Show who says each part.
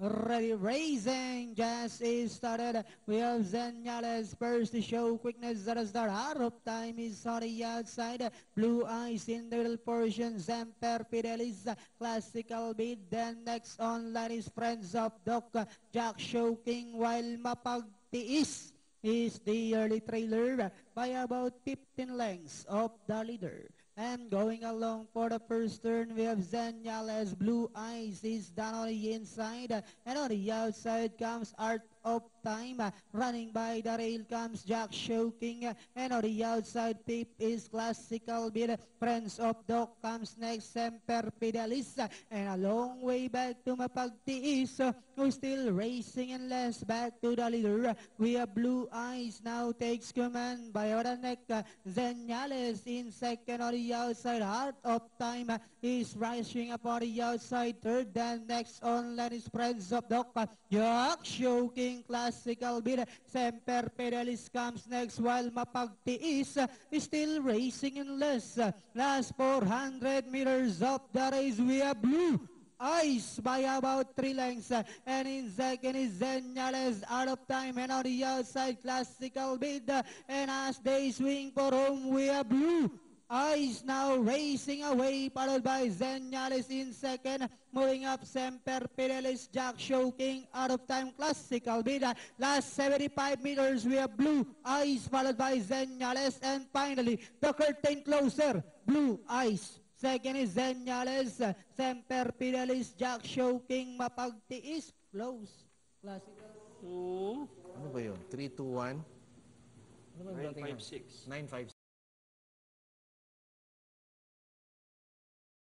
Speaker 1: Ready, racing, just is started. We have Zenales first to show quickness at the start. Out of time is on the outside. Blue Eyes in the middle portion. Zemper Fidelis, classical beat. Then next online is Friends of Doc. Jack Show King while Mapagtiis is the early trailer by about 15 lengths of the leader. And going along for the first turn, we have Zenales. Blue Eyes is down on the inside. And on the outside comes Art of Time. Running by the rail comes Jack Shoking. And on the outside, Pip is Classical Beat. Friends of Doc comes next, Semper Fidelis. And a long way back to Mapagtiis, who's still racing and less back to the leader. We have Blue Eyes now takes command by the neck. Zenales in second on the outside. Heart of Time is rising up on the outside. Third, then next online is Friends of Doc. Jack Shoking, Classical Beat. Semper Fidelis comes next while Mapagtiis is still racing in less. Last 400 meters of the race, we have Blue Eyes by about 3 lengths. And in second is Zenales, Out of Time. And on the outside, Classical Beat. And as they swing for home, we have Blue Eyes now racing away, followed by Zenales in second. Moving up, Semper Fidelis, Jack Shoking, Out of Time, Classical Beat. Last 75 meters, we have Blue Eyes, followed by Zenales. And finally, the curtain closer, Blue Eyes. Second is Zenales, Semper Fidelis, Jack Shoking, Mapagtiis, close. Classical.
Speaker 2: Ano ba yun? 3, 2, 1? Ano ba yung
Speaker 3: 956.
Speaker 2: 956.